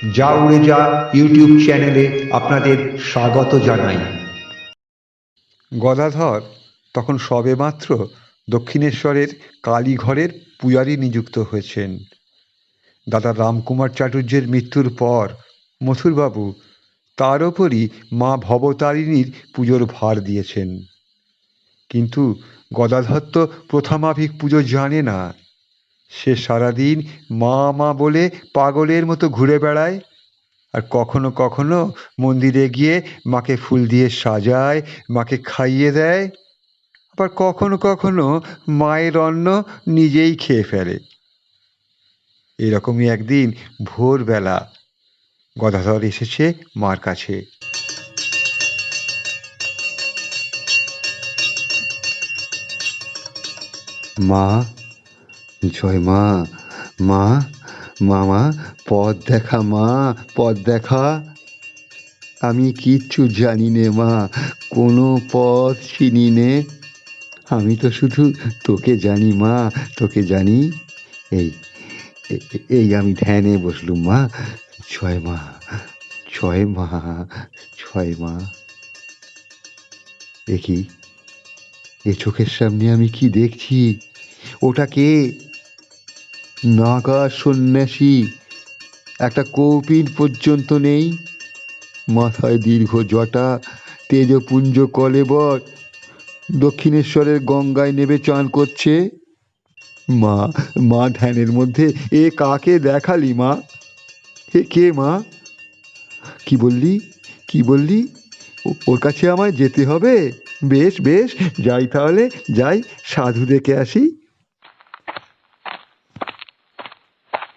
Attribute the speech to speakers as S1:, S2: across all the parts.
S1: যা উড়ে যা ইউটিউব চ্যানেলে আপনাদের স্বাগত জানাই। গদাধর তখন সবেমাত্র দক্ষিণেশ্বরের কালীঘরের পূজারী নিযুক্ত হয়েছেন। দাদা রামকুমার চাটুর্যের মৃত্যুর পর মথুরবাবু তার ওপরই মা ভবতারিণীর পুজোর ভার দিয়েছেন। কিন্তু গদাধর তো প্রথামাফিক পুজো জানে না। সে সারাদিন মা মা বলে পাগলের মতো ঘুরে বেড়ায়, আর কখনো কখনো মন্দিরে গিয়ে মাকে ফুল দিয়ে সাজায়, মাকে খাইয়ে দেয়, আবার কখনো কখনো মায়ের অন্ন নিজেই খেয়ে ফেলে। এরকমই একদিন ভোরবেলা গদাধর এসেছে মার কাছে।
S2: মা, জয় মা। মা, মামা, পথ দেখা মা, পথ দেখা। আমি কিচ্ছু জানি নে মা, কোনো পথ চিনি নে। আমি তো শুধু তোকে জানি মা, তোকে জানি। এই এই আমি ধ্যানে বসলুম মা। জয় মা, জয় মা, জয় মা। এ কি, এ চোখের সামনে আমি কি দেখছি? ওটা কে? নাগা সন্ন্যাসী, একটা কৌপিন পর্যন্ত নেই, মাথায় দীর্ঘ জটা, তেজপুঞ্জ কলেবর, দক্ষিণেশ্বরের গঙ্গায় নেবে চান করছে। মা, মা ধ্যানের মধ্যে এ কাকে দেখালি মা? এ কে মা? কি বললি, কি বললি? ওর কাছে আমায় যেতে হবে? বেশ বেশ, যাই তাহলে, যাই, সাধু দেখে আসি।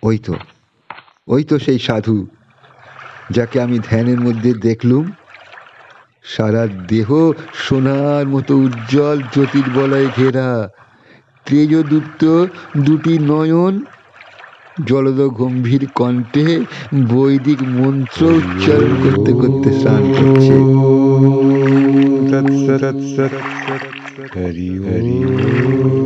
S2: ওই তো, ওই তো সেই সাধু যাকে আমি ধ্যানের মধ্যে দেখলুম। সারা দেহ সোনার মতো উজ্জ্বল জ্যোতির্বলয়ে ঘেরা, তেজদীপ্ত দুটি নয়ন, জলদ গম্ভীর কণ্ঠে বৈদিক মন্ত্র উচ্চারণ করতে করতে স্নান করছে।
S1: হরি হরি হরি হরি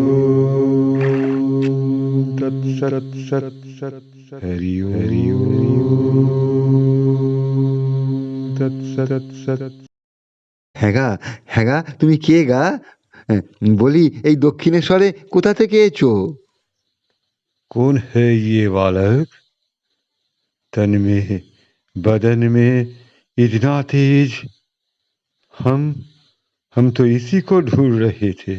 S2: হ্যাঁ গা, হ্যাঁ গা, তুমি কে গা? বলি, এই দক্ষিণেশ্বরে কোথা থেকে এছো?
S1: कौन है ये बालक? तन में बदन में इतना तेज। हम तो इसी को ढूंढ रहे थे।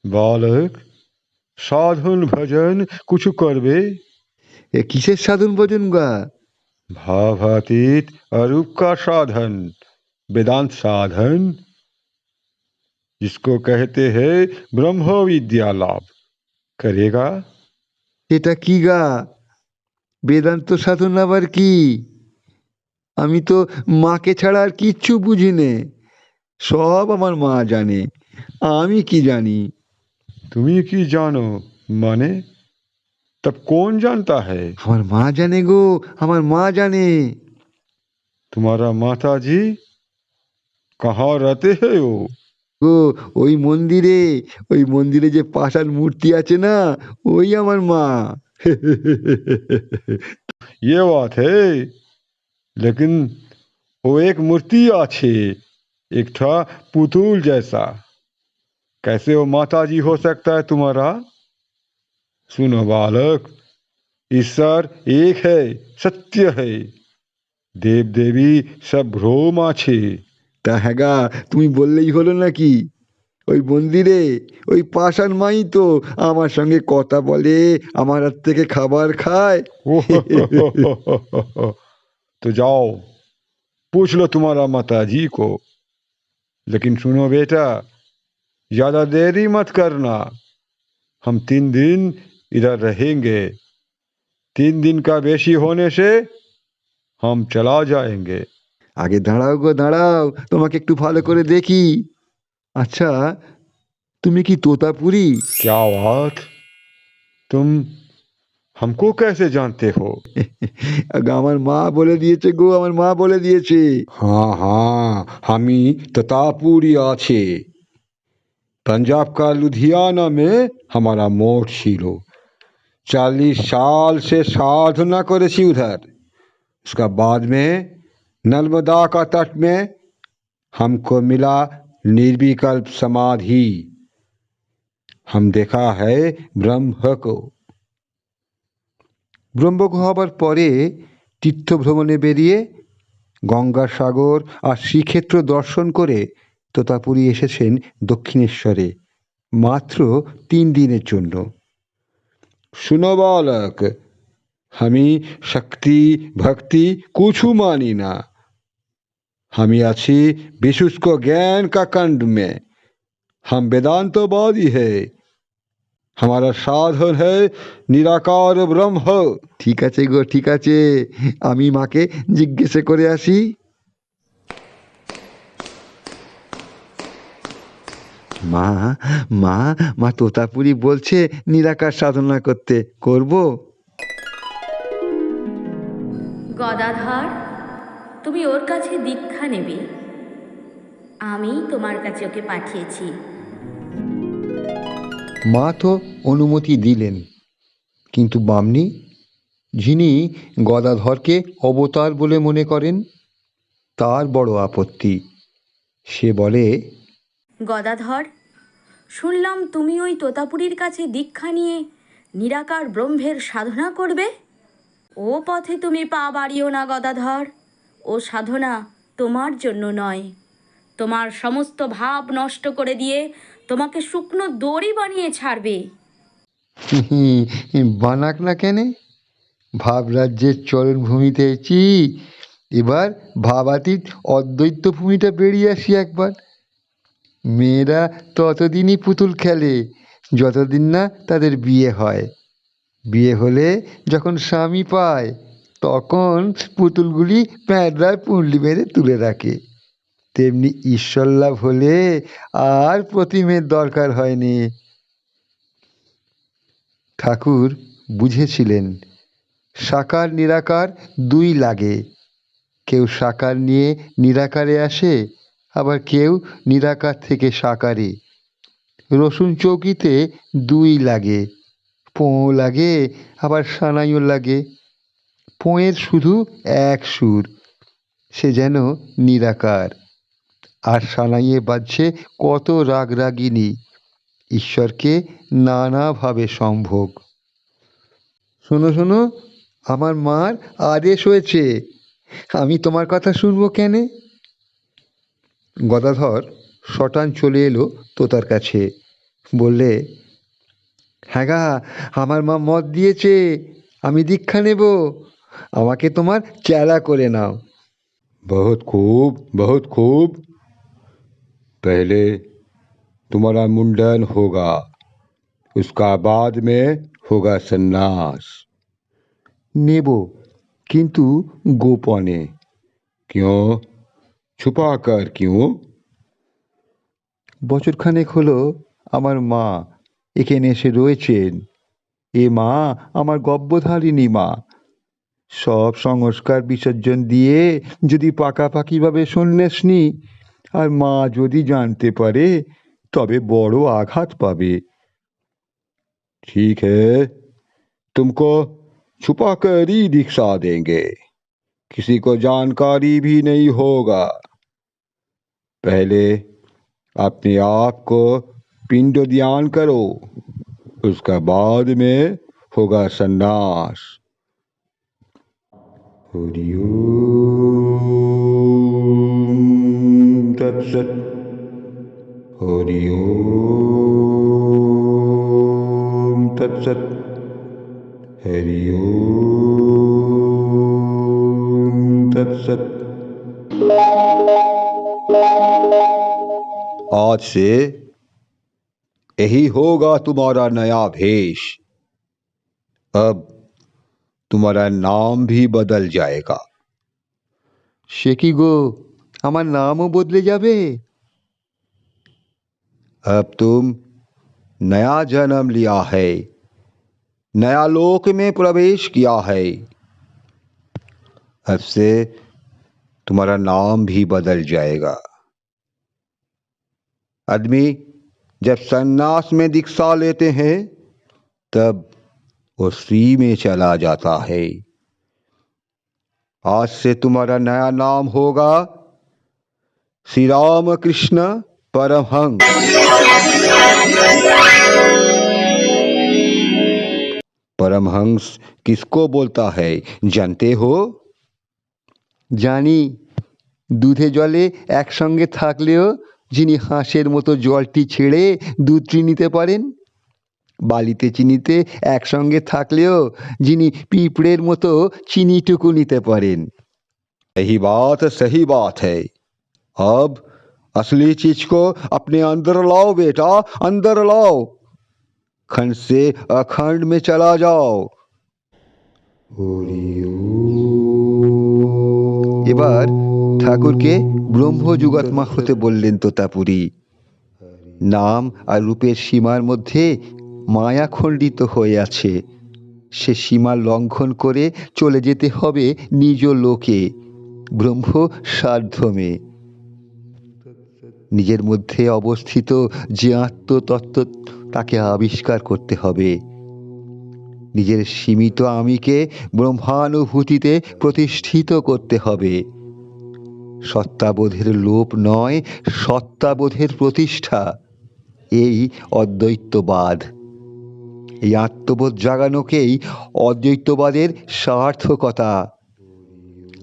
S1: बालक, साधन भजन कुछ करबे?
S2: এ কিসের সাধন ভজন গা?
S1: भावातीत अरूप का साधन, वेदांत साधन, जिसको कहते हैं ब्रह्म विद्या लाभ। करेगा?
S2: এটা কি গা? বেদান্ত সাধন আবার কি? আমি তো মাকে ছাড়া আর কিচ্ছু বুঝি নে। সব আমার মা জানে, আমি কি জানি?
S1: तुम्ही की जानो माने? तब कौन जानता है?
S2: আমার মা জানে গো, আমার মা জানে।
S1: तुम्हारा माता जी कहाँ रहते हैं वो?
S2: গো, ওই মন্দিরে, ওই মন্দিরে যে পাষাণ মূর্তি আছে না, ওই আমার মা।
S1: ये बात है, लेकिन वो एक मूर्ति आछे, एक था पुतुल जैसा। कैसे वो माता जी हो सकता है तुम्हारा? सुनो बालक, ईश्वर एक है, सत्य है। देव देवी सब भ्रम आछे।
S2: তা হ্যাঁ গা, তুমি বললেই হলো নাকি? ওই মন্দিরে ওই পাষাণ মাই তো আমার সঙ্গে কথা বলে, আমার হাত থেকে খাবার খায়।
S1: तो जाओ, पूछ लो तुम्हारा माता जी को। लेकिन सुनो बेटा, ज्यादा देरी मत करना। हम 3 दिन इधर रहेंगे। 3 दिन का बेशी होने से हम चला जाएंगे।
S2: আগে দাঁড়াও গো, দাঁড়াও, তোমাকে একটু ভালো করে দেখি। আচ্ছা, তুমি কি তোতাপুরি?
S1: क्या बात? तुम हमको कैसे जानते हो?
S2: আমার মা বলে দিয়েছে গো, আমার মা বলে দিয়েছে।
S3: हाँ हाँ, हमी ततापुरी आछे। पंजाब का लुधियाना में हमारा मोट छिलो। 40 साल से साधना करेছি उधर। उसका बाद में नर्मदा का तट में हमको मिला निर्विकल्प समाधि। हम देखा है ब्रह्म को।
S1: ব্রহ্মজ্ঞ হবার পরে তীর্থভ্রমণে বেরিয়ে গঙ্গাসাগর আর শ্রীক্ষেত্র দর্শন করে তোতাপুরী এসেছেন দক্ষিণেশ্বরে মাত্র 3 দিনের জন্য।
S3: सुनो बालक, हमी शक्ति भक्ति कुछ मानी ना। हमी अच्छी विशुष्क ज्ञान का कंड में। हम वेदांतवादी है। हमारा साधन है निराकार ब्रह्म।
S2: ঠিক আছে গো, ঠিক আছে, আমি মাকে জিজ্ঞেস করে আসি। মা মা মা তোতাপুরি বলছে নিরাকার সাধনা করতে, করব?
S4: গদাধর, তুমি ওর কাছে দীক্ষা নেবে। আমি তোমার কাছে ওকে পাঠিয়েছি।
S1: মা তো অনুমতি দিলেন, কিন্তু বামনি, যিনি গদাধরকে অবতার বলে মনে করেন, তার বড় আপত্তি। সে বলে,
S4: গদাধর, শুনলাম তুমি ওই তোতাপুরীর কাছে দীক্ষা নিয়ে নিরাকার ব্রহ্মের সাধনা করবে। ও পথে তুমি পা বাড়িও না গদাধর। ও সাধনা তোমার জন্য নয়। তোমার সমস্ত ভাব নষ্ট করে দিয়ে তোমাকে শুকনো দড়ি বানিয়ে ছাড়বে।
S2: বানাক না কেনে, ভাবরাজ্যের চরণভূমিতে এসেছি, এবার ভাবাতীত অদ্বৈত ভূমিটা বেরিয়ে আসি একবার। মেয়েরা ততদিনই পুতুল খেলে যতদিন না তাদের বিয়ে হয়। বিয়ে হলে যখন স্বামী পায় তখন পুতুলগুলি প্যাঁটরায় পুঁটলি বেঁধে তুলে রাখে। তেমনি ঈশ্বর লাভ হলে আর প্রতিমের দরকার হয়নি। ঠাকুর বুঝেছিলেন সাকার নিরাকার দুই লাগে। কেউ সাকার নিয়ে নিরাকারে আসে, আবার কেউ নিরাকার থেকে সাকারে। রসুন চৌকিতে দুই লাগে, পোঁ লাগে আবার সানাইও লাগে। পোঁয়ের শুধু এক সুর, সে যেন নিরাকার, আর সানাইয়ে বাজছে কত রাগ রাগিনী, ঈশ্বরকে নানাভাবে সম্ভোগ। শোনো শোনো, আমার মার আদেশ হয়েছে, আমি তোমার কথা শুনবো কেনে? গদাধর শটান চলে এলো তোতার কাছে, বললে, হ্যাঁ গা, আমার মা মত দিয়েছে, আমি দীক্ষা নেব, আমাকে তোমার চেলা করে নাও।
S3: बहुत खूब, बहुत खूब। पहले तुम्हारा मुंडन होगा, उसका बाद में होगा सन्यास।
S1: নেব, কিন্তু গোপনে।
S3: क्यों? छुपा कर क्यों?
S1: বছরখানেক হলো আমার মা এখানে এসে রয়েছেন। এ মা আমার গর্ভধারিণী মা। সব সংস্কার বিসর্জন দিয়ে যদি পাকাপাকিভাবে সন্ন্যাস নিই, আর মা যদি জানতে পারে, তবে বড় আঘাত পাবে।
S3: ठीक है, तुमको छुपा कर ही दीक्षा देंगे, किसी को जानकारी भी नहीं होगा। पहले अपने आप को पिंड दान करो, उसका बाद में होगा सन्यास। हरि ओम तत्सत। हरि ओम तत्सत। हरि ओम तत्सत। आज से यही होगा तुम्हारा नया भेष। अब तुम्हारा नाम भी बदल जाएगा।
S2: সে কি গো, আমার নামও বদলে যাবে?
S3: अब तुम नया जन्म लिया है, नया लोक में प्रवेश किया है। अब से तुम्हारा नाम भी बदल जाएगा। आदमी जब सन्यास में दीक्षा लेते हैं तब वो श्री में चला जाता है। आज से तुम्हारा नया नाम होगा श्री राम कृष्ण परमहंस। परमहंस किसको बोलता है जानते हो?
S2: জানি, দুধে জলে একসঙ্গে থাকলেও যিনি হাঁসের মতো জলটি ছেড়ে দুধটি নিতে পারেন, বালিতে চিনিতে একসঙ্গে থাকলেও যিনি পিঁপড়ের মতো চিনিটুকু নিতে পারেন।
S3: सही बात है। अब असली चीज को अपने अंदर लाओ बेटा, अंदर लाओ। खंड से अखंड में चला जाओ।
S2: এবার ঠাকুরকে ব্রহ্মযুগাত্মা হতে বললেন তোতাপুরী। নাম আর রূপের সীমার মধ্যে মায়া খণ্ডিত হয়ে আছে, সে সীমা লঙ্ঘন করে চলে যেতে হবে নিজ লোকে, ব্রহ্ম সার্ধমে। নিজের মধ্যে অবস্থিত যে আত্মতত্ত্ব তাকে আবিষ্কার করতে হবে। নিজের সীমিত আমিকে ব্রহ্মানুভূতিতে প্রতিষ্ঠিত করতে হবে। সত্তাবোধের লোপ নয়, সত্তাবোধের প্রতিষ্ঠা, এই অদ্বৈতবাদ। এই আত্মবোধ জাগানোকেই অদ্বৈতবাদের সার্থকতা।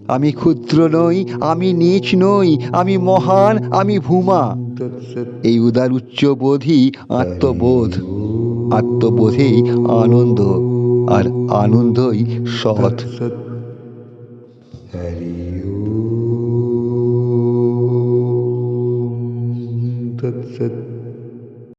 S2: আমি ক্ষুদ্র নই, আমি নীচ নই, আমি মহান, আমি ভূমা, এই উদার উচ্চবোধই আত্মবোধ। আত্মবোধেই আনন্দ, আর আনন্দই সৎ। তৎসৎ।